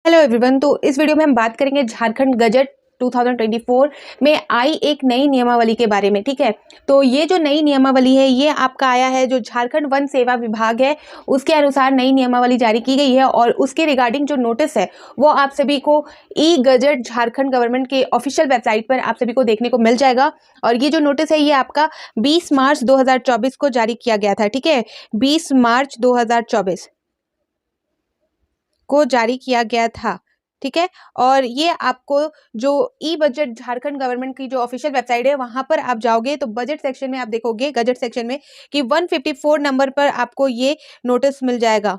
Hello everyone. तो इस video में हम बात करेंगे झारखंड गजट 2024 में आई एक नई नियमावली के बारे में। ठीक है, तो ये जो नई नियमावली है ये आपका आया है, जो झारखंड वन सेवा विभाग है उसके अनुसार नई नियमावली जारी की गई है और उसके रिगार्डिंग जो नोटिस है वो आप सभी को ई गजट झारखंड गवर्नमेंट के ऑफिशियल वेबसाइट पर आप सभी को देखने को मिल जाएगा। और ये जो नोटिस है ये आपका 20 मार्च 2024 को जारी किया गया था। ठीक है, 20 मार्च 2024 को जारी किया गया था। ठीक है, और ये आपको जो ई बजट झारखंड गवर्नमेंट की जो ऑफिशियल वेबसाइट है वहां पर आप जाओगे तो बजट सेक्शन में आप देखोगे, गजट सेक्शन में, कि 154 नंबर पर आपको ये नोटिस मिल जाएगा।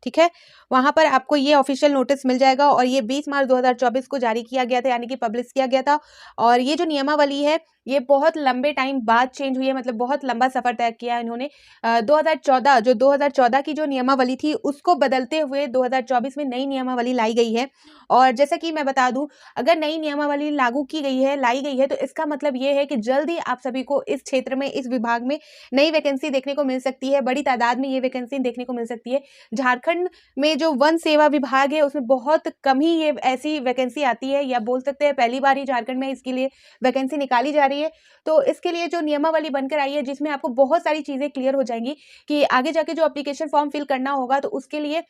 ठीक है, वहां पर आपको ये ऑफिशियल नोटिस मिल जाएगा और ये 20 मार्च 2024 को जारी किया गया था, यानी कि पब्लिश किया गया था। और ये जो नियमावली है ये बहुत लंबे टाइम बाद चेंज हुई है, मतलब बहुत लंबा सफर तय किया है इन्होंने। 2014 की जो नियमावली थी उसको बदलते हुए 2024 में नई नियमावली लाई गई है। और जैसा कि मैं बता दूं, अगर नई नियमावली लागू की गई है, लाई गई है, तो इसका मतलब ये है कि जल्द ही आप सभी को इस क्षेत्र में, इस विभाग में नई वैकेंसी देखने को मिल सकती है। बड़ी तादाद में ये वैकेंसी देखने को मिल सकती है। झारखंड में जो वन सेवा विभाग है उसमें बहुत कम ही ये ऐसी वैकेंसी आती है, या बोल सकते हैं पहली बार ही झारखंड में इसके लिए वैकेंसी निकाली जा रही है। तो इसके लिए जो नियमावली बनकर आई है जिसमें आपको बहुत सारी चीजें क्लियर हो जाएंगी कि आगे जाके जो एप्लीकेशन फॉर्म फिल करना होगा तो उसके लिए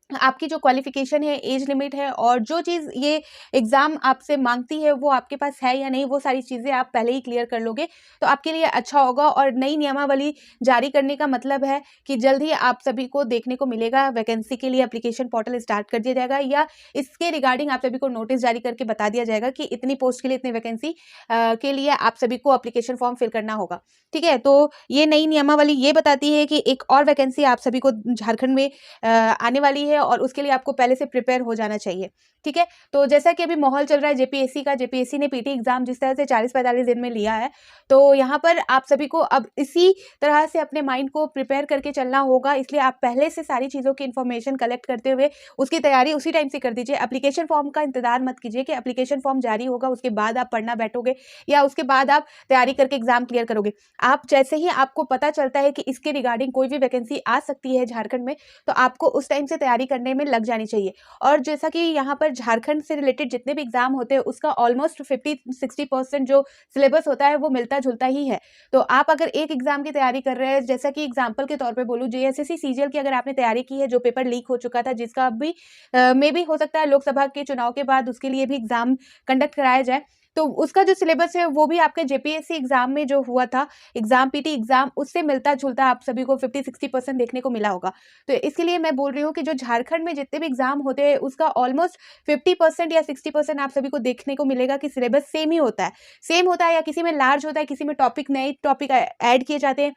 आपकी जो क्वालिफिकेशन है, एज लिमिट है, और जो चीज़ ये एग्ज़ाम आपसे मांगती है वो आपके पास है या नहीं, वो सारी चीज़ें आप पहले ही क्लियर कर लोगे तो आपके लिए अच्छा होगा। और नई नियमावली जारी करने का मतलब है कि जल्द ही आप सभी को देखने को मिलेगा, वैकेंसी के लिए एप्लीकेशन पोर्टल स्टार्ट कर दिया जाएगा, या इसके रिगार्डिंग आप सभी को नोटिस जारी करके बता दिया जाएगा कि इतनी पोस्ट के लिए इतनी वैकेंसी के लिए आप सभी को एप्लीकेशन फॉर्म फिल करना होगा। ठीक है, तो ये नई नियमावली ये बताती है कि एक और वैकेंसी आप सभी को झारखंड में आने वाली है और उसके लिए आपको पहले से प्रिपेयर हो जाना चाहिए। ठीक है, तो जैसा कि अभी माहौल चल रहा है जेपीएससी का, जेपीएससी ने पीटी एग्जाम जिस तरह से 40-45 दिन में लिया है, तो यहाँ पर आप सभी को अब इसी तरह से अपने माइंड को प्रिपेयर करके चलना होगा। इसलिए आप पहले से सारी चीज़ों की इन्फॉर्मेशन कलेक्ट करते हुए उसकी तैयारी उसी टाइम से कर दीजिए। एप्लीकेशन फॉर्म का इंतजार मत कीजिए कि एप्लीकेशन फॉर्म जारी होगा उसके बाद आप पढ़ना बैठोगे या उसके बाद आप तैयारी करके एग्जाम क्लियर करोगे। आप जैसे ही आपको पता चलता है कि इसके रिगार्डिंग कोई भी वैकेंसी आ सकती है झारखंड में, तो आपको उस टाइम से तैयारी करने में लग जानी चाहिए। और जैसा कि यहाँ पर झारखंड से रिलेटेड जितने भी एग्जाम होते हैं उसका ऑलमोस्ट 50-60% जो सिलेबस होता है वो मिलता जुलता ही है। तो आप अगर एक एग्जाम की तैयारी कर रहे हैं, जैसा कि एग्जाम्पल के तौर पे बोलूँ, जेएसएससी सीजीएल की अगर आपने तैयारी की है, जो पेपर लीक हो चुका था, जिसका अभी मे भी हो सकता है लोकसभा के चुनाव के बाद उसके लिए भी एग्जाम कंडक्ट कराया जाए, तो उसका जो सिलेबस है वो भी आपके जेपीएससी एग्जाम में जो हुआ था, एग्जाम पीटी एग्जाम, उससे मिलता जुलता आप सभी को 50-60% देखने को मिला होगा। तो इसके लिए मैं बोल रही हूँ कि जो झारखंड में जितने भी एग्जाम होते हैं उसका ऑलमोस्ट 50% या 60% आप सभी को देखने को मिलेगा कि सिलेबस सेम ही होता है, सेम होता है, या किसी में लार्ज होता है, किसी में टॉपिक नए टॉपिक ऐड किए जाते हैं।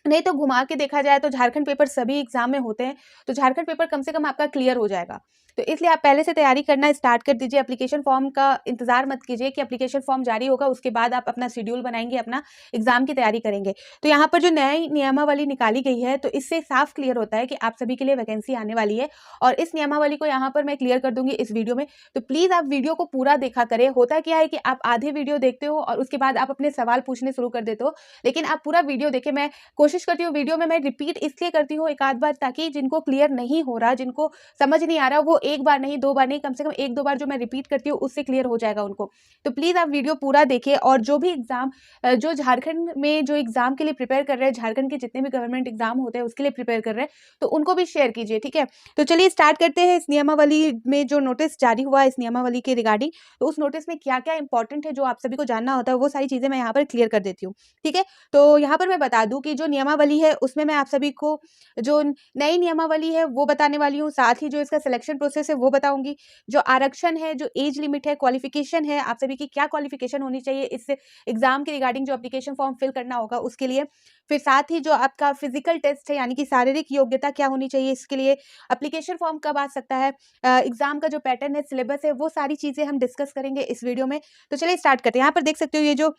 नहीं तो घुमा के देखा जाए तो झारखंड पेपर सभी एग्जाम में होते हैं, तो झारखंड पेपर कम से कम आपका क्लियर हो जाएगा। तो इसलिए आप पहले से तैयारी करना स्टार्ट कर दीजिए। एप्लीकेशन फॉर्म का इंतजार मत कीजिए कि एप्लीकेशन फॉर्म जारी होगा उसके बाद आप अपना शेड्यूल बनाएंगे, अपना एग्जाम की तैयारी करेंगे। तो यहाँ पर जो नई नियमावली निकाली गई है तो इससे साफ क्लियर होता है कि आप सभी के लिए वैकेंसी आने वाली है, और इस नियमावली को यहाँ पर मैं क्लियर कर दूंगी इस वीडियो में। तो प्लीज आप वीडियो को पूरा देखा करें। होता क्या है कि आप आधे वीडियो देखते हो और उसके बाद आप अपने सवाल पूछने शुरू कर देते हो, लेकिन आप पूरा वीडियो देखें। मैं कोशिश करती हूँ वीडियो में मैं रिपीट इसलिए करती हूँ एक आध बार, ताकि जिनको क्लियर नहीं हो रहा, जिनको समझ नहीं आ रहा, वो एक बार नहीं, दो बार नहीं, कम से कम एक दो बार जो मैं रिपीट करती हूँ उससे क्लियर हो जाएगा उनको। तो प्लीज आप वीडियो पूरा देखिए, और जो भी एग्जाम, जो झारखंड में जो एग्जाम के लिए प्रिपेयर कर रहे हैं, झारखंड के जितने भी गवर्नमेंट एग्जाम होते हैं उसके लिए प्रिपेयर कर रहे हैं, तो उनको भी शेयर कीजिए। ठीक है, तो चलिए स्टार्ट करते हैं। इस नियमावली में जो नोटिस जारी हुआ है इस नियमावली के रिगार्डिंग, तो उस नोटिस में क्या क्या इंपॉर्टेंट है जो आप सभी को जानना होता है, वो सारी चीजें मैं यहाँ पर क्लियर कर देती हूँ। ठीक है, तो यहाँ पर मैं बता दूं कि जो नियमावली है उसमें मैं आप सभी को जो नई नियमावली है वो बताने वाली हूँ, साथ ही जो इसका सिलेक्शन प्रोसेस है वो बताऊंगी, जो आरक्षण है, जो एज लिमिट है, क्वालिफिकेशन है, आप सभी की क्या क्वालिफिकेशन होनी चाहिए इस एग्जाम के रिगार्डिंग जो एप्लीकेशन फॉर्म फिल करना होगा उसके लिए। फिर साथ ही जो आपका फिजिकल टेस्ट है, यानी कि शारीरिक योग्यता क्या होनी चाहिए, इसके लिए एप्लीकेशन फॉर्म कब आ सकता है, एग्जाम का जो पैटर्न है, सिलेबस है, वो सारी चीजें हम डिस्कस करेंगे इस वीडियो में। तो चलिए स्टार्ट करते हैं। यहाँ पर देख सकते हो ये जो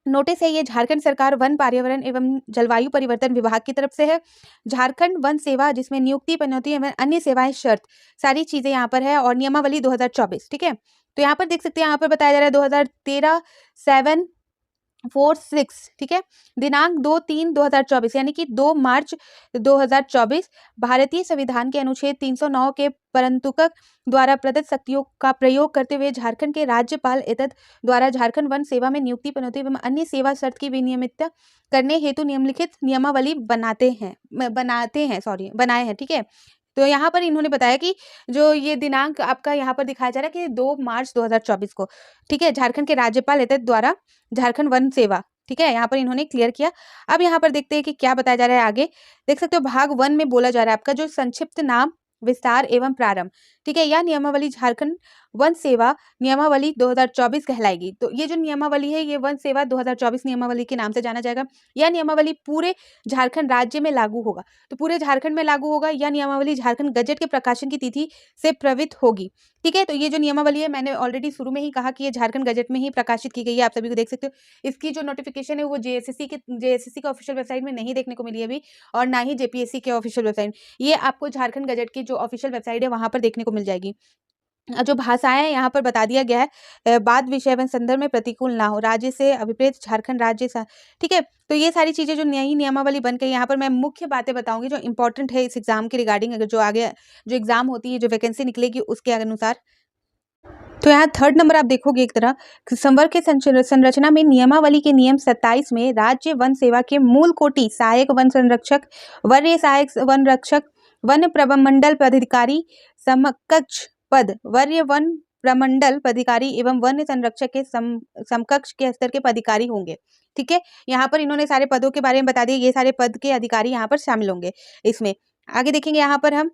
नोटिस है ये झारखंड सरकार वन पर्यावरण एवं जलवायु परिवर्तन विभाग की तरफ से है। झारखंड वन सेवा, जिसमें नियुक्ति, पदोन्नति एवं अन्य सेवाएं शर्त, सारी चीजें यहाँ पर है, और नियमावली 2024। ठीक है, तो यहाँ पर देख सकते हैं, यहाँ पर बताया जा रहा है 2013-7 4-6, ठीक है, दिनांक 2-3-2024 यानी कि 2 मार्च 2024 भारतीय संविधान के अनुच्छेद 309 के परंतुक द्वारा प्रदत्त शक्तियों का प्रयोग करते हुए झारखंड के राज्यपाल एतद द्वारा झारखंड वन सेवा में नियुक्ति, पदोन्नति एवं अन्य सेवा शर्त की विनियमितता करने हेतु निम्नलिखित नियमावली बनाए हैं, ठीक है। तो यहाँ पर इन्होंने बताया कि जो ये दिनांक आपका यहाँ पर दिखाया जा रहा है कि 2 मार्च 2024 को, ठीक है, झारखंड के राज्यपाल एतद द्वारा झारखंड वन सेवा, ठीक है, यहाँ पर इन्होंने क्लियर किया। अब यहाँ पर देखते हैं कि क्या बताया जा रहा है आगे। देख सकते हो भाग 1 में बोला जा रहा है आपका जो संक्षिप्त नाम, विस्तार एवं प्रारंभ, ठीक है, यह नियमावली झारखंड वन सेवा नियमावली 2024 कहलाएगी। तो ये जो नियमावली है ये वन सेवा 2024 नियमावली के नाम से जाना जाएगा। यह नियमावली पूरे झारखंड राज्य में लागू होगा, तो पूरे झारखंड में लागू होगा। यह नियमावली झारखंड गजट के प्रकाशन की तिथि से प्रवृत्त होगी, ठीक है। तो ये जो नियमावली है मैंने ऑलरेडी शुरू में ही कहा कि ये झारखंड गजट में ही प्रकाशित की गई है, आप सभी को देख सकते हो। इसकी जो नोटिफिकेशन है वो जेएसएससी के ऑफिशियल वेबसाइट में नहीं देखने को मिली अभी, और ना ही जेपीएससी के ऑफिशियल वेबसाइट। ये आपको झारखंड गजट की जो ऑफिशियल वेबसाइट है वहां पर देखने को मिल जाएगी। जो भाषाएं हैं यहाँ पर बता दिया गया है, बाद विषय एवं संदर्भ में प्रतिकूल ना हो, राज्य से अभिप्रेत झारखंड राज्य ठीक है। तो ये सारी चीजें जो नई नियमावली बन गई, यहाँ पर मैं मुख्य बातें बताऊंगी जो इंपॉर्टेंट है इस एग्जाम के रिगार्डिंग, अगर जो आगे जो एग्जाम होती है, जो वैकेंसी निकलेगी उसके अनुसार। तो यहाँ 3rd नंबर आप देखोगे एक तरह संवर्ग के संरचना में नियमावली के नियम 27 में राज्य वन सेवा के मूल कोटि सहायक वन संरक्षक, वरीय सहायक वन रक्षक, वन प्रमंडल पदाधिकारी, समकक्ष पद वरीय वन प्रमंडल पदाधिकारी एवं वन संरक्षक के समकक्ष के स्तर के पदाधिकारी होंगे, ठीक है। यहाँ पर इन्होंने सारे पदों के बारे में बता दिया, ये सारे पद के अधिकारी यहाँ पर शामिल होंगे इसमें। आगे देखेंगे यहाँ पर हम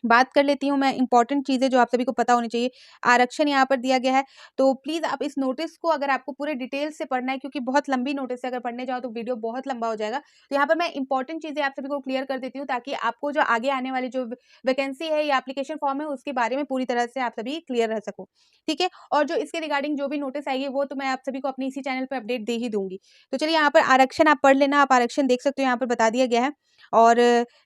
बात कर लेती हूँ मैं इंपॉर्टेंट चीजें जो आप सभी को पता होनी चाहिए। आरक्षण यहाँ पर दिया गया है, तो प्लीज आप इस नोटिस को अगर आपको पूरे डिटेल से पढ़ना है, क्योंकि बहुत लंबी नोटिस है, अगर पढ़ने जाओ तो वीडियो बहुत लंबा हो जाएगा। तो यहाँ पर मैं इंपॉर्टेंट चीजें आप सभी को क्लियर कर देती हूँ ताकि आपको जो आगे आने वाली जो वैकेंसी है या एप्लीकेशन फॉर्म है उसके बारे में पूरी तरह से आप सभी क्लियर रह सको, ठीक है। और जो इसके रिगार्डिंग जो भी नोटिस आएगी वो तो मैं आप सभी को अपनी इसी चैनल पर अपडेट दे ही दूंगी। तो चलिए यहाँ पर आरक्षण आप पढ़ लेना, आप आरक्षण देख सकते हो, यहाँ पर बता दिया गया है। और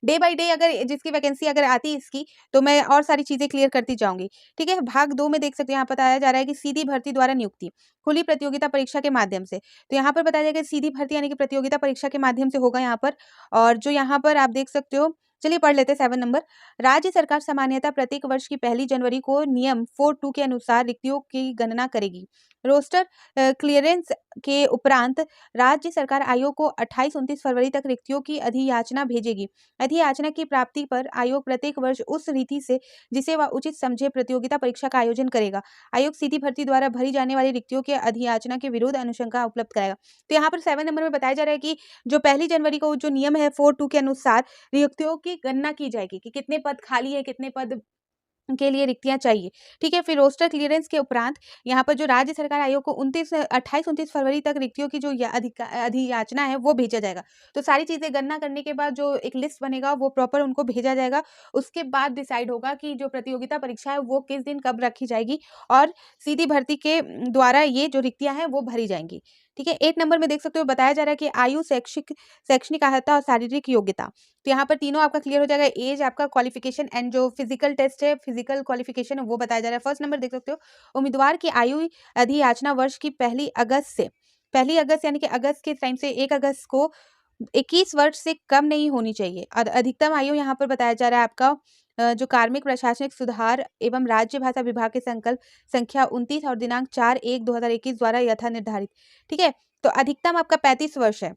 डे बाय डे अगर जिसकी वैकेंसी अगर आती है इसकी, तो मैं और सारी चीजें क्लियर करती जाऊंगी, ठीक है। भाग 2 में देख सकते हैं यहाँ बताया जा रहा है कि सीधी भर्ती द्वारा नियुक्ति खुली प्रतियोगिता परीक्षा के माध्यम से। तो यहाँ पर बताया जाएगा सीधी भर्ती यानी कि प्रतियोगिता परीक्षा के माध्यम से होगा यहाँ पर। और जो यहाँ पर आप देख सकते हो, चलिए पढ़ लेते हैं 7 नंबर। राज्य सरकार सामान्यतः प्रत्येक वर्ष की 1 जनवरी को नियम 4.2 के अनुसार रिक्तियों की गणना करेगी। रोस्टर क्लियरेंस के उपरांत राज्य सरकार आयोग को 28-29 फरवरी तक रिक्तियों की अधियाचना भेजेगी। अधियाचना की प्राप्ति पर आयोग प्रत्येक वर्ष उस रीति से जिसे वह उचित समझे प्रतियोगिता परीक्षा का आयोजन करेगा। आयोग सीधी भर्ती द्वारा भरी जाने वाली रिक्तियों के अधियाचना के विरुद्ध अनुशंसा उपलब्ध कराएगा। तो यहाँ पर 7 नंबर में बताया जा रहा है कि जो 1 जनवरी को जो नियम है 4.2 के अनुसार रिक्तियों की गणना की जाएगी कि कितने पद खाली है, कितने पद के लिए रिक्तियां चाहिए, ठीक है। फिर रोस्टर क्लियरेंस के उपरांत यहाँ पर जो राज्य सरकार आयोग को 28-29 फरवरी तक रिक्तियों की जो अधियाचना है वो भेजा जाएगा। तो सारी चीजें गणना करने के बाद जो एक लिस्ट बनेगा वो प्रॉपर उनको भेजा जाएगा। उसके बाद डिसाइड होगा कि जो प्रतियोगिता परीक्षा है वो किस दिन कब रखी जाएगी और सीधी भर्ती के द्वारा ये जो रिक्तियां हैं वो भरी जाएंगी, ठीक है। 8 नंबर में देख सकते हो बताया जा रहा है कि आयु, शैक्षणिक अर्हता और शारीरिक योग्यता। तो यहाँ पर तीनों आपका क्लियर हो जाएगा, एज आपका, क्वालिफिकेशन एंड जो फिजिकल टेस्ट है, फिजिकल क्वालिफिकेशन है वो बताया जा रहा है। फर्स्ट नंबर देख सकते हो, उम्मीदवार की आयु अधियाचना वर्ष की 1 अगस्त यानी कि अगस्त के टाइम से 1 अगस्त को 21 वर्ष से कम नहीं होनी चाहिए। अधिकतम आयु यहाँ पर बताया जा रहा है आपका जो कार्मिक प्रशासनिक सुधार एवं राज्य भाषा विभाग के संकल्प संख्या 29 और दिनांक 4/1/2021 द्वारा यथा निर्धारित, ठीक है। तो अधिकतम आपका 35 वर्ष है,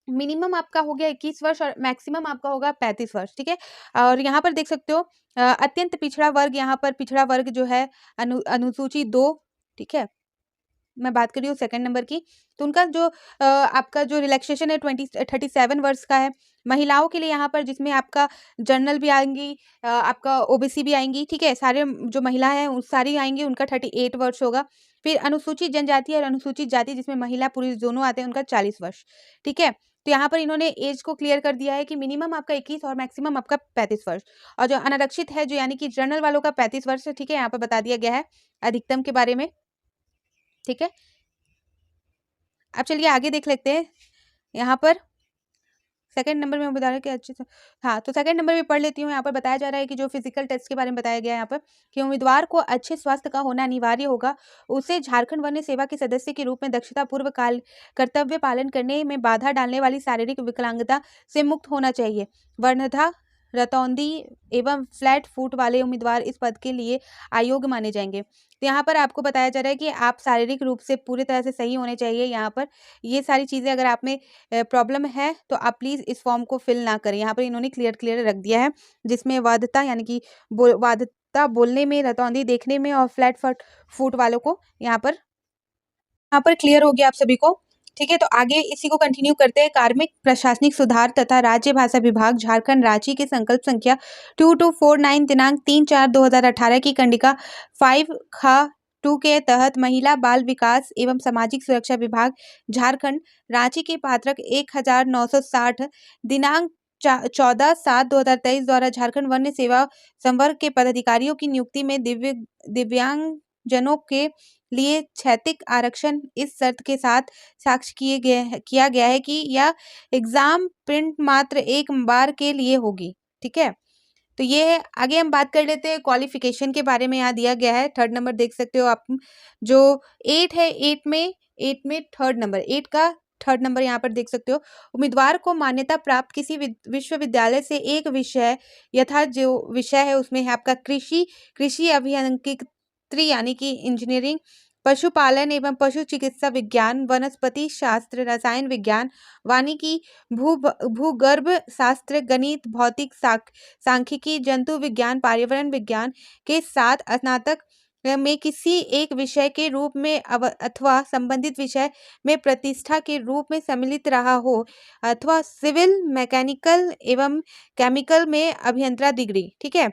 मिनिमम आपका हो गया 21 वर्ष और मैक्सिमम आपका होगा 35 वर्ष, ठीक है। और यहाँ पर देख सकते हो अत्यंत पिछड़ा वर्ग, यहाँ पर पिछड़ा वर्ग जो है अनुसूची 2, ठीक है, मैं बात कर रही हूँ 2nd नंबर की। तो उनका जो आपका जो रिलैक्सेशन है 37 वर्ष का है। महिलाओं के लिए यहाँ पर जिसमें आपका जनरल भी आएंगी, आपका ओबीसी भी आएंगी, ठीक है, सारे जो महिला है सारी आएंगी, उनका 38 वर्ष होगा। फिर अनुसूचित जनजाति और अनुसूचित जाति जिसमें महिला पुरुष दोनों आते हैं उनका 40 वर्ष, ठीक है। तो यहाँ पर इन्होंने एज को क्लियर कर दिया है कि मिनिमम आपका 21 और मैक्सिमम आपका 35 वर्ष। और जो अनारक्षित है जो यानी कि जनरल वालों का 35 वर्ष, ठीक है, यहाँ पर बता दिया गया है अधिकतम के बारे में, ठीक है। अब चलिए आगे देख लेते हैं यहाँ पर सेकंड नंबर में उम्मीदवार के अच्छे से, हाँ तो सेकंड नंबर में पढ़ लेती हूँ। यहाँ पर बताया जा रहा है कि जो फिजिकल टेस्ट के बारे में बताया गया है यहाँ पर कि उम्मीदवार को अच्छे स्वास्थ्य का होना अनिवार्य होगा। उसे झारखंड वन सेवा के सदस्य के रूप में दक्षता पूर्व काल कर्तव्य पालन करने में बाधा डालने वाली शारीरिक विकलांगता से मुक्त होना चाहिए। वर्णधा, रतौंधी एवं फ्लैट फुट वाले उम्मीदवार इस पद के लिए अयोग्य माने जाएंगे। तो यहाँ पर आपको बताया जा रहा है कि आप शारीरिक रूप से पूरी तरह से सही होने चाहिए। यहाँ पर ये सारी चीज़ें अगर आप में प्रॉब्लम है तो आप प्लीज़ इस फॉर्म को फिल ना करें। यहाँ पर इन्होंने क्लियर रख दिया है, जिसमें वाध्यता यानी कि वाध्यता बोलने में, रतौंधी देखने में और फ्लैट फुट वालों को यहाँ पर क्लियर हो गया आप सभी को। ठीक है, तो आगे इसी को कंटिन्यू करते हैं। कार्मिक प्रशासनिक सुधार तथा राज्य भाषा विभाग झारखंड रांची के संकल्प संख्या 2249 दिनांक 3/4/2018 की कंडिका 5 खा 2 के तहत महिला बाल विकास एवं सामाजिक सुरक्षा विभाग झारखंड रांची के पात्रक 1960 दिनांक 14/7/2023 द्वारा झारखंड वन्य सेवा संवर्ग के पदाधिकारियों की नियुक्ति में दिव्यांग जनों के लिए क्षैतिक आरक्षण इस शर्त के साथ साक्ष्य किया गया है कि यह एग्जाम प्रिंट मात्र एक बार के लिए होगी। ठीक है, तो ये है। आगे हम बात कर लेते हैं क्वालिफिकेशन के बारे में। यहाँ दिया गया है थर्ड नंबर देख सकते हो आप, जो 8 है, 8 में थर्ड नंबर, 8 का थर्ड नंबर यहाँ पर देख सकते हो। उम्मीदवार को मान्यता प्राप्त किसी विश्वविद्यालय से एक विषय यथा जो विषय है उसमें है आपका कृषि अभियांत्रिकी यानी कि इंजीनियरिंग, पशुपालन एवं पशु चिकित्सा विज्ञान, वनस्पति शास्त्र, रसायन विज्ञान, वानिकी, भूगर्भ शास्त्र, गणित, भौतिक सांख्यिकी, जंतु विज्ञान, पर्यावरण विज्ञान के साथ स्नातक में किसी एक विषय के रूप में अथवा संबंधित विषय में प्रतिष्ठा के रूप में सम्मिलित रहा हो, अथवा सिविल, मैकेनिकल एवं केमिकल में अभियंत्रण डिग्री। ठीक है,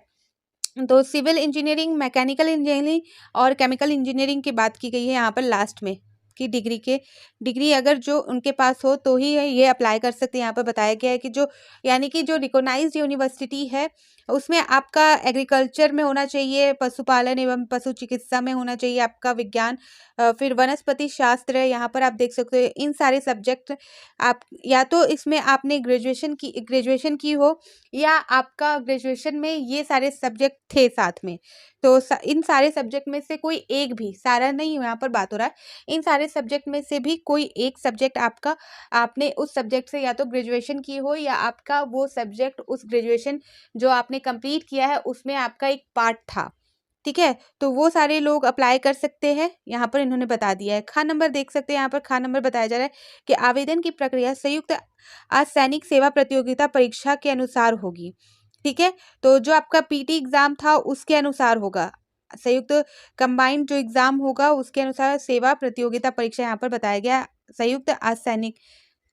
तो सिविल इंजीनियरिंग, मैकेनिकल इंजीनियरिंग और केमिकल इंजीनियरिंग की बात की गई है यहाँ पर लास्ट में कि डिग्री अगर जो उनके पास हो तो ही ये अप्लाई कर सकते हैं। यहाँ पर बताया गया है कि जो यानी कि जो रिकॉग्नाइज्ड यूनिवर्सिटी है उसमें आपका एग्रीकल्चर में होना चाहिए, पशुपालन एवं पशु चिकित्सा में होना चाहिए आपका विज्ञान, फिर वनस्पति शास्त्र, यहाँ पर आप देख सकते हो। इन सारे सब्जेक्ट आप या तो इसमें आपने ग्रेजुएशन की हो या आपका ग्रेजुएशन में ये सारे सब्जेक्ट थे साथ में, तो इन सारे सब्जेक्ट में से कोई एक भी, सारा नहीं यहाँ पर बात हो रहा है, इन सारे सब्जेक्ट में से भी कोई एक सब्जेक्ट आपका, आपने उस सब्जेक्ट से या तो ग्रेजुएशन की हो या आपका वो सब्जेक्ट उस ग्रेजुएशन जो आपने कंप्लीट किया है उसमें आपका एक पार्ट था। ठीक है, तो वो सारे लोग अप्लाई कर सकते हैं, यहाँ पर इन्होंने बता दिया है। खा नंबर देख सकते हैं, यहाँ पर खा नंबर बताया जा रहा है कि आवेदन की प्रक्रिया संयुक्त असैनिक सेवा प्रतियोगिता परीक्षा के अनुसार होगी। ठीक है, तो जो आपका पीटी एग्जाम था उसके अनुसार होगा, संयुक्त कंबाइंड जो एग्जाम होगा उसके अनुसार सेवा प्रतियोगिता परीक्षा यहाँ पर बताया गया संयुक्त असैनिक।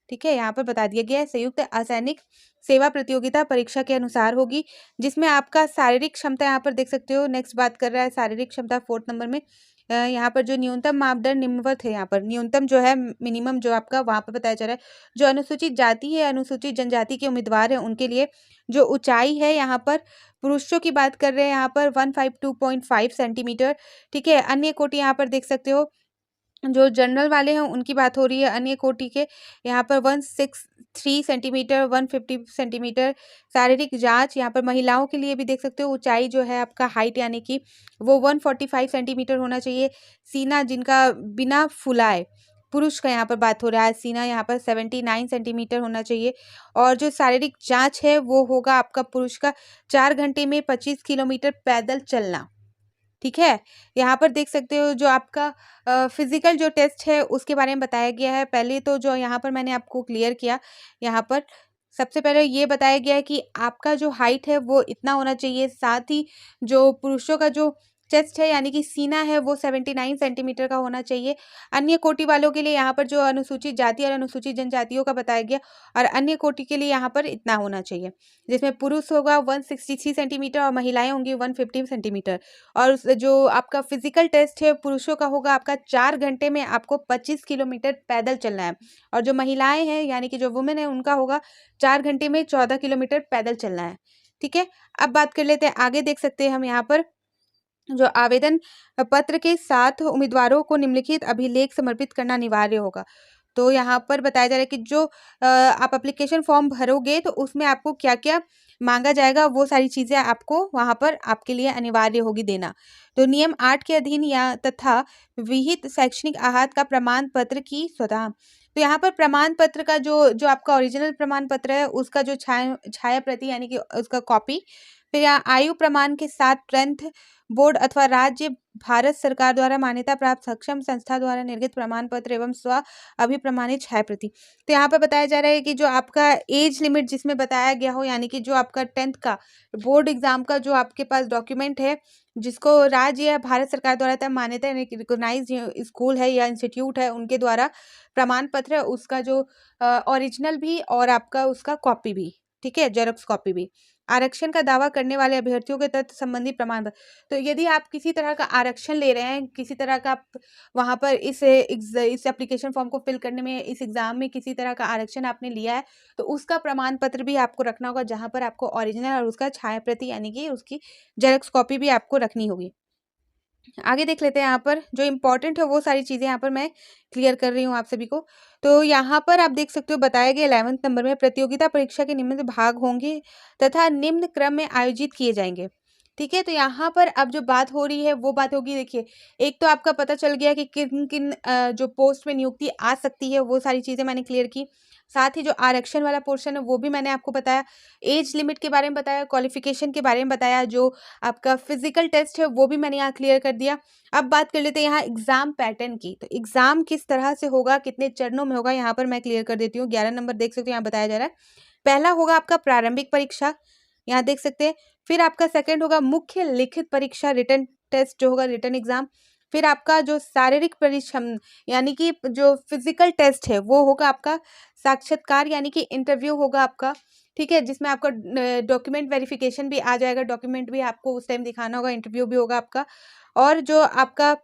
ठीक है, यहाँ पर बता दिया गया है संयुक्त असैनिक सेवा प्रतियोगिता परीक्षा के अनुसार होगी, जिसमें आपका शारीरिक क्षमता यहाँ पर देख सकते हो। नेक्स्ट बात कर रहा है शारीरिक क्षमता 4th नंबर में। यहाँ पर जो न्यूनतम मापदंड निम्नवत है, यहाँ पर न्यूनतम जो है मिनिमम जो आपका वहाँ पर बताया जा रहा है। जो अनुसूचित जाति है, अनुसूचित जनजाति के उम्मीदवार है उनके लिए जो ऊंचाई है, यहाँ पर पुरुषों की बात कर रहे हैं यहाँ पर 152.5 सेंटीमीटर। ठीक है, अन्य कोटि यहाँ पर देख सकते हो, जो जनरल वाले हैं उनकी बात हो रही है, अन्य कोटि के यहाँ पर 163 सेंटीमीटर, 150 सेंटीमीटर। शारीरिक जांच यहाँ पर महिलाओं के लिए भी देख सकते हो, ऊंचाई जो है आपका हाइट यानी कि वो 145 सेंटीमीटर होना चाहिए। सीना जिनका बिना फुलाए, पुरुष का यहाँ पर बात हो रहा है, सीना यहाँ पर 79 सेंटीमीटर होना चाहिए। और जो शारीरिक जांच है वो होगा आपका पुरुष का 4 घंटे में 25 किलोमीटर पैदल चलना। ठीक है, यहाँ पर देख सकते हो जो आपका फिजिकल जो टेस्ट है उसके बारे में बताया गया है। पहले तो जो यहाँ पर मैंने आपको क्लियर किया, यहाँ पर सबसे पहले ये बताया गया है कि आपका जो हाइट है वो इतना होना चाहिए, साथ ही जो पुरुषों का जो चेस्ट है यानी कि सीना है वो 79 सेंटीमीटर का होना चाहिए। अन्य कोटि वालों के लिए यहाँ पर जो अनुसूचित जाति और अनुसूचित जनजातियों का बताया गया, और अन्य कोटि के लिए यहाँ पर इतना होना चाहिए, जिसमें पुरुष होगा 163 सेंटीमीटर और महिलाएं होंगी 150 सेंटीमीटर। और जो आपका फिजिकल टेस्ट है पुरुषों का होगा आपका 4 घंटे में आपको 25 किलोमीटर पैदल चलना है, और जो महिलाएं हैं यानी कि जो वुमेन है उनका होगा 4 घंटे में 14 किलोमीटर पैदल चलना है। ठीक है, अब बात कर लेते हैं आगे। देख सकते हैं हम यहाँ पर जो आवेदन पत्र के साथ उम्मीदवारों को निम्नलिखित अभिलेख समर्पित करना अनिवार्य होगा। तो यहाँ पर बताया जा रहा है कि जो आप एप्लीकेशन फॉर्म भरोगे तो उसमें आपको क्या क्या मांगा जाएगा, वो सारी चीज़ें आपको वहाँ पर आपके लिए अनिवार्य होगी देना। तो नियम 8 के अधीन या तथा विहित शैक्षणिक आहत का प्रमाण पत्र की स्वतः। तो यहाँ पर प्रमाण पत्र का जो जो आपका ओरिजिनल प्रमाण पत्र है उसका जो छाया प्रति यानी कि उसका कॉपी, फिर यहाँ आयु प्रमाण के साथ 10th बोर्ड अथवा राज्य भारत सरकार द्वारा मान्यता प्राप्त सक्षम संस्था द्वारा निर्गत प्रमाण पत्र एवं स्व अभिप्रमाणित छाया प्रति। तो यहाँ पर बताया जा रहा है कि जो आपका एज लिमिट जिसमें बताया गया हो, यानी कि जो आपका 10th का बोर्ड एग्जाम का जो आपके पास डॉक्यूमेंट है, जिसको राज्य या भारत सरकार द्वारा तब मान्यता रिकोगनाइज स्कूल है या इंस्टीट्यूट है उनके द्वारा प्रमाण पत्र है, उसका जो ओरिजिनल भी और आपका उसका कॉपी भी, ठीक है, जेरॉक्स कॉपी भी। आरक्षण का दावा करने वाले अभ्यर्थियों के तथ्य संबंधी प्रमाण पत्र। तो यदि आप किसी तरह का आरक्षण ले रहे हैं, किसी तरह का आप वहाँ पर इस एप्लीकेशन फॉर्म को फिल करने में, इस एग्जाम में किसी तरह का आरक्षण आपने लिया है, तो उसका प्रमाण पत्र भी आपको रखना होगा, जहाँ पर आपको ओरिजिनल और उसका छाया प्रति यानी कि उसकी जेरॉक्स कॉपी भी आपको रखनी होगी। आगे देख लेते हैं, यहाँ पर जो इम्पोर्टेंट है वो सारी चीज़ें यहाँ पर मैं क्लियर कर रही हूँ आप सभी को। तो यहाँ पर आप देख सकते हो बताया गया 11th नंबर में प्रतियोगिता परीक्षा के निम्न भाग होंगे तथा निम्न क्रम में आयोजित किए जाएंगे। ठीक है, तो यहाँ पर अब जो बात हो रही है वो बात होगी, देखिए एक तो आपका पता चल गया कि किन किन जो पोस्ट में नियुक्ति आ सकती है, वो सारी चीज़ें मैंने क्लियर की। साथ ही जो आरक्षण वाला पोर्शन है वो भी मैंने आपको बताया, एज लिमिट के बारे में बताया, क्वालिफिकेशन के बारे में बताया, जो आपका फिजिकल टेस्ट है वो भी मैंने यहाँ क्लियर कर दिया। अब बात कर लेते हैं यहाँ एग्जाम पैटर्न की। तो एग्जाम किस तरह से होगा, कितने चरणों में होगा, यहाँ पर मैं क्लियर कर देती हूँ। 11 नंबर देख सकते हो यहाँ बताया जा रहा है। पहला होगा आपका प्रारंभिक परीक्षा, यहाँ देख सकते हैं। फिर आपका सेकंड होगा मुख्य लिखित परीक्षा, रिटन टेस्ट जो होगा, रिटन एग्जाम। फिर आपका जो शारीरिक परिश्रम यानी कि जो फिजिकल टेस्ट है वो होगा आपका साक्षात्कार यानी कि इंटरव्यू होगा आपका, ठीक है, जिसमें आपका डॉक्यूमेंट वेरिफिकेशन भी आ जाएगा, डॉक्यूमेंट भी आपको उस टाइम दिखाना होगा, इंटरव्यू भी होगा आपका। और जो आपका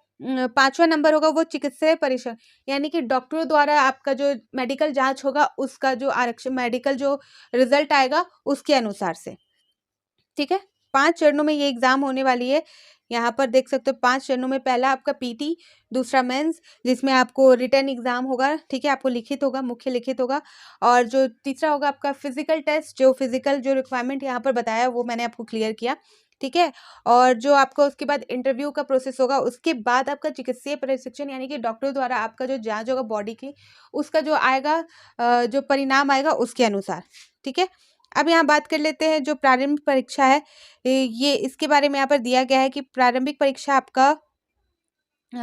5वां नंबर होगा वो चिकित्सीय परीक्षण यानी कि डॉक्टरों द्वारा आपका जो मेडिकल जांच होगा उसका जो आरक्षण मेडिकल जो रिजल्ट आएगा उसके अनुसार से, ठीक है। 5 चरणों में ये एग्जाम होने वाली है। यहाँ पर देख सकते हो 5 चरणों में पहला आपका पीटी, दूसरा मेंस जिसमें आपको रिटन एग्जाम होगा, ठीक है, आपको लिखित होगा, मुख्य लिखित होगा। और जो तीसरा होगा आपका फिजिकल टेस्ट, जो फिजिकल जो रिक्वायरमेंट यहाँ पर बताया वो मैंने आपको क्लियर किया, ठीक है। और जो आपका उसके बाद इंटरव्यू का प्रोसेस होगा, उसके बाद आपका चिकित्सीय प्रशिक्षण यानी कि डॉक्टर द्वारा आपका जो जांच होगा बॉडी की, उसका जो आएगा जो परिणाम आएगा उसके अनुसार, ठीक है। अब यहाँ बात कर लेते हैं जो प्रारंभिक परीक्षा है, ये इसके बारे में यहाँ पर दिया गया है कि प्रारंभिक परीक्षा आपका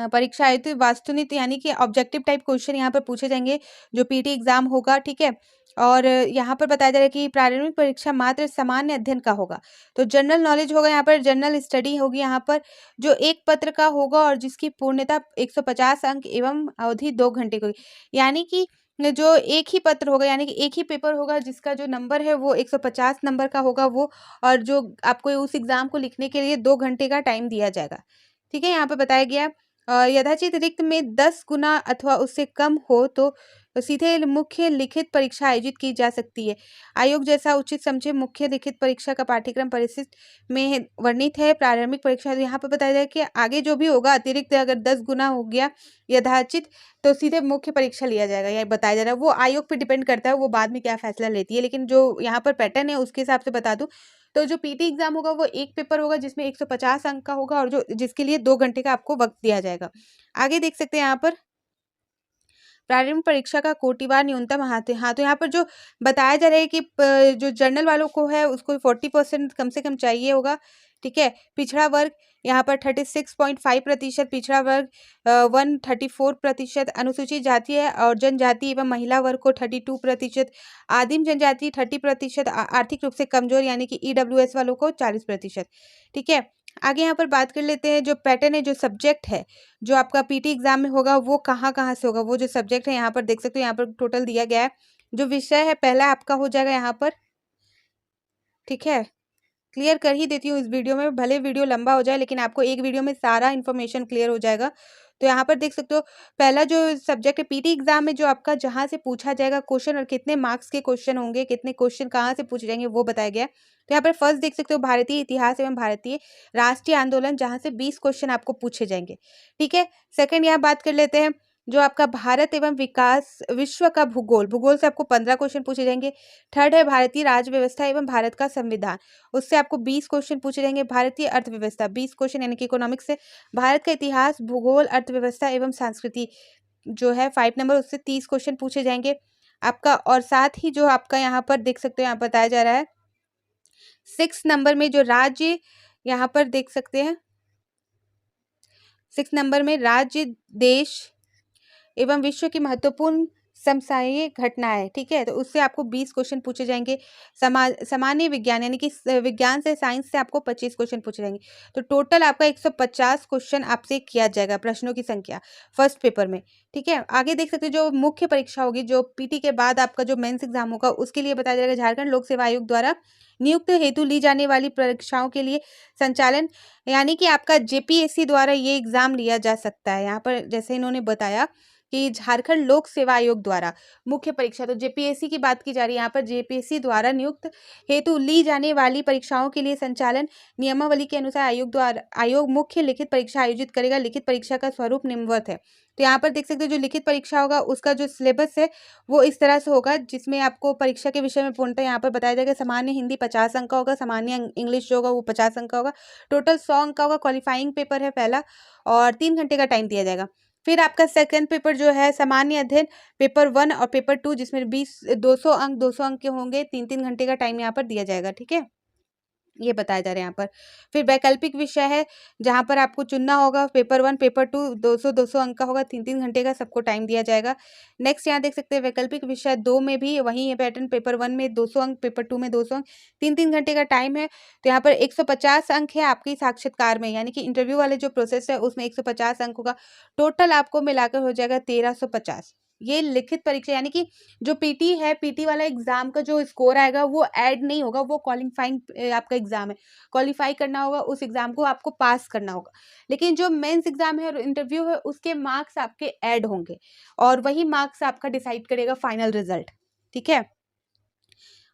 परीक्षा है तो वास्तुनिक यानी कि ऑब्जेक्टिव टाइप क्वेश्चन यहाँ पर पूछे जाएंगे, जो पीटी एग्जाम होगा, ठीक है। और यहाँ पर बताया जा रहा है कि प्रारंभिक परीक्षा मात्र सामान्य अध्ययन का होगा, तो जनरल नॉलेज होगा, यहाँ पर जनरल स्टडी होगी, यहाँ पर जो एक पत्र का होगा और जिसकी पूर्णता 150 अंक एवं अवधि 2 घंटे की, यानी कि जो एक ही पत्र होगा यानी कि एक ही पेपर होगा जिसका जो नंबर है वो 150 नंबर का होगा वो, और जो आपको उस एग्जाम को लिखने के लिए 2 घंटे का टाइम दिया जाएगा, ठीक है। यहाँ पर बताया गया यथाचित रिक्त में 10 गुना अथवा उससे कम हो तो सीधे मुख्य लिखित परीक्षा आयोजित की जा सकती है। आयोग जैसा उचित समझे मुख्य लिखित परीक्षा का पाठ्यक्रम परिशिष्ट में वर्णित है। प्रारंभिक परीक्षा यहाँ पर बताया जाए कि आगे जो भी होगा अतिरिक्त अगर 10 गुना हो गया यथाचित तो सीधे मुख्य परीक्षा लिया जाएगा, यह बताया जा रहा है। वो आयोग पे डिपेंड करता है वो बाद में क्या फैसला लेती है, लेकिन जो यहाँ पर पैटर्न है उसके हिसाब से बता दूं तो जो पीटी एग्जाम होगा वो एक पेपर होगा जिसमें 150 अंक का होगा और जो जिसके लिए 2 घंटे का आपको वक्त दिया जाएगा। आगे देख सकते हैं यहाँ पर प्रारंभिक परीक्षा का कोटिवार न्यूनतम हाँ तो यहाँ पर जो बताया जा रहा है कि जो जर्नल वालों को है उसको 40% कम से कम चाहिए होगा, ठीक है। पिछड़ा वर्ग यहाँ पर 36.5%, पिछड़ा वर्ग 134%, अनुसूचित जाति है और जनजाति एवं महिला वर्ग को 32%, आदिम जनजाति 30%, आर्थिक रूप से कमजोर यानी कि ईडब्ल्यूएस वालों को 40%, ठीक है। आगे यहाँ पर बात कर लेते हैं जो पैटर्न है, जो सब्जेक्ट है जो आपका पीटी एग्जाम में होगा वो कहाँ कहाँ से होगा, वो जो सब्जेक्ट है यहाँ पर देख सकते हो, यहाँ पर टोटल दिया गया है। जो विषय है पहला आपका हो जाएगा यहाँ पर, ठीक है, क्लियर कर ही देती हूँ इस वीडियो में, भले वीडियो लंबा हो जाए लेकिन आपको एक वीडियो में सारा इन्फॉर्मेशन क्लियर हो जाएगा। तो यहाँ पर देख सकते हो पहला जो सब्जेक्ट है पीटी एग्जाम में जो आपका जहाँ से पूछा जाएगा क्वेश्चन और कितने मार्क्स के क्वेश्चन होंगे, कितने क्वेश्चन कहाँ से पूछे जाएंगे वो बताया गया है। तो यहाँ पर फर्स्ट देख सकते हो भारतीय इतिहास एवं भारतीय राष्ट्रीय आंदोलन, जहाँ से 20 क्वेश्चन आपको पूछे जाएंगे, ठीक है। सेकंड यहाँ बात कर लेते हैं जो आपका भारत एवं विकास विश्व का भूगोल, भूगोल से आपको 15 क्वेश्चन पूछे जाएंगे। थर्ड है भारतीय राज्य व्यवस्था एवं भारत का संविधान, उससे आपको 20 क्वेश्चन पूछे जाएंगे। भारतीय अर्थव्यवस्था 20 क्वेश्चन यानी कि इकोनॉमिक्स से। भारत का इतिहास, भूगोल, अर्थव्यवस्था एवं संस्कृति जो है 5 नंबर, उससे 30 क्वेश्चन पूछे जाएंगे आपका। और साथ ही जो आपका यहाँ पर देख सकते हो, यहाँ बताया जा रहा है 6 नंबर में जो राज्य, यहाँ पर देख सकते हैं 6 नंबर में राज्य, देश एवं विश्व की महत्वपूर्ण समसामयिक घटनाएं, ठीक है, तो उससे आपको 20 क्वेश्चन पूछे जाएंगे। सामान्य विज्ञान यानी कि विज्ञान से, साइंस से आपको 25 क्वेश्चन पूछे जाएंगे। तो टोटल आपका 150 क्वेश्चन आपसे किया जाएगा, प्रश्नों की संख्या फर्स्ट पेपर में, ठीक है। आगे देख सकते हो जो मुख्य परीक्षा होगी, जो पीटी के बाद आपका जो मेंस एग्जाम होगा, उसके लिए बताया जाएगा झारखंड लोक सेवा आयोग द्वारा नियुक्त हेतु ली जाने वाली परीक्षाओं के लिए संचालन, यानी कि आपका जेपीएससी द्वारा ये एग्जाम लिया जा सकता है। यहाँ पर जैसे इन्होंने बताया कि झारखंड लोक सेवा आयोग द्वारा मुख्य परीक्षा, तो जेपीएससी की बात की जा रही है यहाँ पर, जेपीएससी द्वारा नियुक्त हेतु ली जाने वाली परीक्षाओं के लिए संचालन नियमावली के अनुसार आयोग मुख्य लिखित परीक्षा आयोजित करेगा। लिखित परीक्षा का स्वरूप निम्नवत है। तो यहाँ पर देख सकते हो जो लिखित परीक्षा होगा उसका जो सिलेबस है वो इस तरह से होगा, जिसमें आपको परीक्षा के विषय में पूर्णतः यहाँ पर बताया जाएगा। सामान्य हिंदी 50 अंक का होगा, सामान्य इंग्लिश जो होगा वो 50 अंक का होगा, टोटल 100 अंक का होगा। क्वालिफाइंग पेपर है पहला, और 3 घंटे का टाइम दिया जाएगा। फिर आपका सेकंड पेपर जो है सामान्य अध्ययन पेपर 1 और पेपर 2, जिसमें 200 अंक के होंगे, 3-3 घंटे का टाइम यहाँ पर दिया जाएगा, ठीक है, ये बताया जा रहा है यहाँ पर। फिर वैकल्पिक विषय है, जहाँ पर आपको चुनना होगा पेपर 1 पेपर 2, 200 अंक का होगा, 3-3 घंटे का सबको टाइम दिया जाएगा। नेक्स्ट यहाँ देख सकते हैं वैकल्पिक विषय 2 में भी वही है पैटर्न, पेपर 1 में 200 अंक, पेपर 2 में 200 अंक, 3-3 घंटे का टाइम है। तो यहाँ पर 150 अंक है आपकी साक्षात्कार में, यानी कि इंटरव्यू वाले जो प्रोसेस है उसमें 150 अंक होगा। टोटल आपको मिलाकर हो जाएगा 1350। ये लिखित परीक्षा, यानी कि जो पीटी है, पीटी वाला एग्जाम का जो स्कोर आएगा वो ऐड नहीं होगा, वो क्वालिफाइंग आपका एग्जाम है, क्वालिफाई करना होगा, उस एग्जाम को आपको पास करना होगा। लेकिन जो मेंस एग्जाम है और इंटरव्यू है उसके मार्क्स आपके ऐड होंगे, और वही मार्क्स आपका डिसाइड करेगा फाइनल रिजल्ट, ठीक है।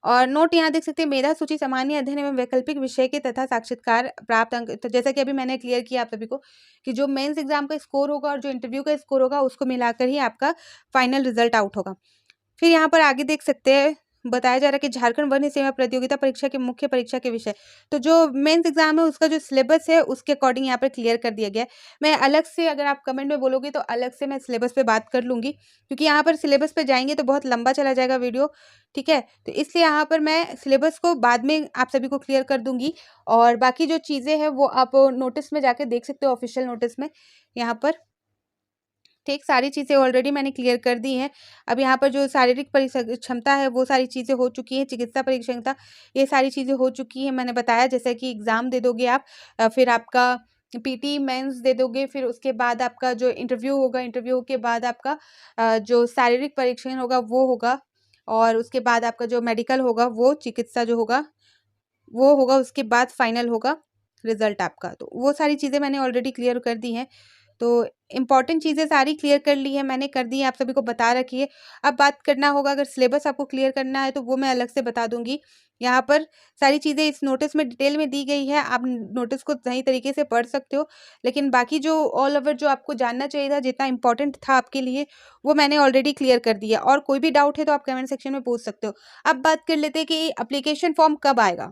और नोट यहाँ देख सकते हैं, मेधा सूची सामान्य अध्ययन एवं वैकल्पिक विषय के तथा साक्षात्कार प्राप्त अंक, तो जैसा कि अभी मैंने क्लियर किया आप सभी को कि जो मेंस एग्जाम का स्कोर होगा और जो इंटरव्यू का स्कोर होगा उसको मिलाकर ही आपका फाइनल रिजल्ट आउट होगा। फिर यहाँ पर आगे देख सकते हैं बताया जा रहा है कि झारखंड वन सेवा प्रतियोगिता परीक्षा के मुख्य परीक्षा के विषय, तो जो मेंस एग्जाम है उसका जो सिलेबस है उसके अकॉर्डिंग यहाँ पर क्लियर कर दिया गया है। मैं अलग से, अगर आप कमेंट में बोलोगे तो अलग से मैं सिलेबस पे बात कर लूंगी, क्योंकि यहाँ पर सिलेबस पे जाएंगे तो बहुत लंबा चला जाएगा वीडियो, ठीक है। तो इसलिए यहाँ पर मैं सिलेबस को बाद में आप सभी को क्लियर कर दूंगी, और बाकी जो चीज़ें हैं वो आप नोटिस में जाके देख सकते हो, ऑफिशियल नोटिस में यहाँ पर, ठीक, सारी चीज़ें ऑलरेडी मैंने क्लियर कर दी हैं। अब यहाँ पर जो शारीरिक क्षमता है वो सारी चीज़ें हो चुकी हैं, चिकित्सा परीक्षमता ये सारी चीज़ें हो चुकी हैं, मैंने बताया जैसे कि एग्ज़ाम दे दोगे आप, फिर आपका पीटी मेंस दे दोगे, फिर उसके बाद आपका जो इंटरव्यू होगा, इंटरव्यू के बाद आपका जो शारीरिक परीक्षण होगा वो होगा, और उसके बाद आपका जो मेडिकल होगा, वो चिकित्सा जो होगा वो होगा, उसके बाद फाइनल होगा रिजल्ट आपका। तो वो सारी चीज़ें मैंने ऑलरेडी क्लियर कर दी हैं। तो इम्पॉर्टेंट चीज़ें सारी क्लियर कर ली है मैंने, कर दी है, आप सभी को बता रखी है। अब बात करना होगा, अगर सिलेबस आपको क्लियर करना है तो वो मैं अलग से बता दूंगी। यहाँ पर सारी चीज़ें इस नोटिस में डिटेल में दी गई है, आप नोटिस को सही तरीके से पढ़ सकते हो। लेकिन बाकी जो ऑल ओवर जो आपको जानना चाहिए था, जितना इंपॉर्टेंट था आपके लिए, वो मैंने ऑलरेडी क्लियर कर दिया। और कोई भी डाउट है तो आप कमेंट सेक्शन में पूछ सकते हो। अब बात कर लेते हैं कि एप्लीकेशन फॉर्म कब आएगा।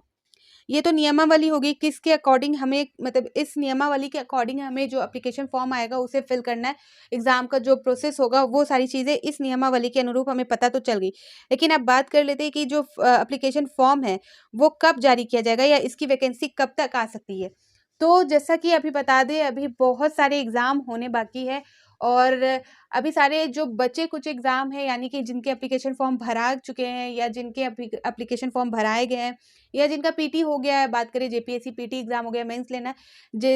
ये तो नियमावली होगी, किसके अकॉर्डिंग हमें, मतलब इस नियमावली के अकॉर्डिंग हमें जो एप्लीकेशन फॉर्म आएगा उसे फिल करना है। एग्जाम का जो प्रोसेस होगा वो सारी चीज़ें इस नियमावली के अनुरूप हमें पता तो चल गई। लेकिन अब बात कर लेते हैं कि जो एप्लीकेशन फॉर्म है वो कब जारी किया जाएगा, या इसकी वैकेंसी कब तक आ सकती है। तो जैसा कि अभी बता दें, अभी बहुत सारे एग्जाम होने बाकी है, और अभी सारे जो बचे कुछ एग्जाम है, यानी कि जिनके एप्लीकेशन फॉर्म भरा चुके हैं, या जिनके एप्लीकेशन फॉर्म भराए गए हैं, या जिनका पीटी हो गया है, बात करें जेपीएससी पीटी एग्जाम हो गया, मेंस लेना है,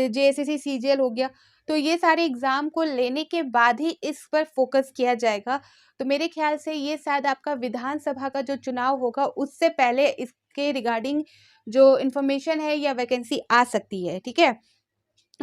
जेएसएससी सीजीएल हो गया, तो ये सारे एग्जाम को लेने के बाद ही इस पर फोकस किया जाएगा। तो मेरे ख्याल से ये शायद आपका विधानसभा का जो चुनाव होगा उससे पहले इसके रिगार्डिंग जो इन्फॉर्मेशन है या वैकेंसी आ सकती है, ठीक है।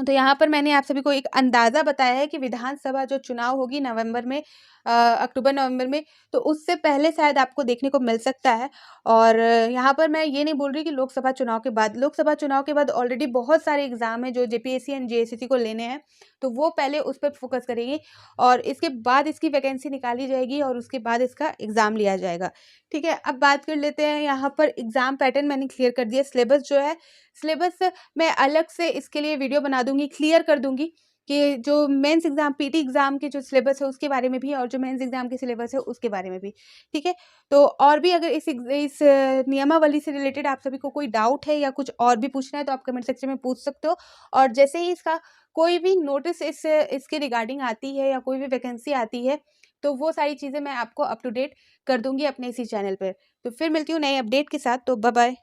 तो यहाँ पर मैंने आप सभी को एक अंदाज़ा बताया है कि विधानसभा जो चुनाव होगी नवंबर में, अक्टूबर-नवंबर में, तो उससे पहले शायद आपको देखने को मिल सकता है। और यहाँ पर मैं ये नहीं बोल रही कि लोकसभा चुनाव के बाद, लोकसभा चुनाव के बाद ऑलरेडी बहुत सारे एग्ज़ाम हैं जो जेपीएससी एंड जेएसएससी को लेने हैं, तो वो पहले उस पर फोकस करेंगे और इसके बाद इसकी वैकेंसी निकाली जाएगी और उसके बाद इसका एग्ज़ाम लिया जाएगा। ठीक है, अब बात कर लेते हैं यहाँ पर एग्ज़ाम पैटर्न मैंने क्लियर कर दिया। सिलेबस जो है, सिलेबस मैं अलग से इसके लिए वीडियो बना दूँगी, क्लियर कर दूँगी कि जो मेंस एग्ज़ाम, पीटी एग्ज़ाम के जो सिलेबस है उसके बारे में भी और जो मेंस एग्ज़ाम के सिलेबस है उसके बारे में भी, ठीक है? तो और भी अगर इस नियमावली से रिलेटेड आप सभी को कोई डाउट है या कुछ और भी पूछना है तो आप कमेंट सेक्शन में पूछ सकते हो। और जैसे ही इसका कोई भी नोटिस इसके रिगार्डिंग आती है या कोई भी वैकेंसी आती है, तो वो सारी चीज़ें मैं आपको अप टू डेट कर दूँगी अपने इसी चैनल पे। तो फिर मिलती हूँ नए अपडेट के साथ, तो बाय बाय।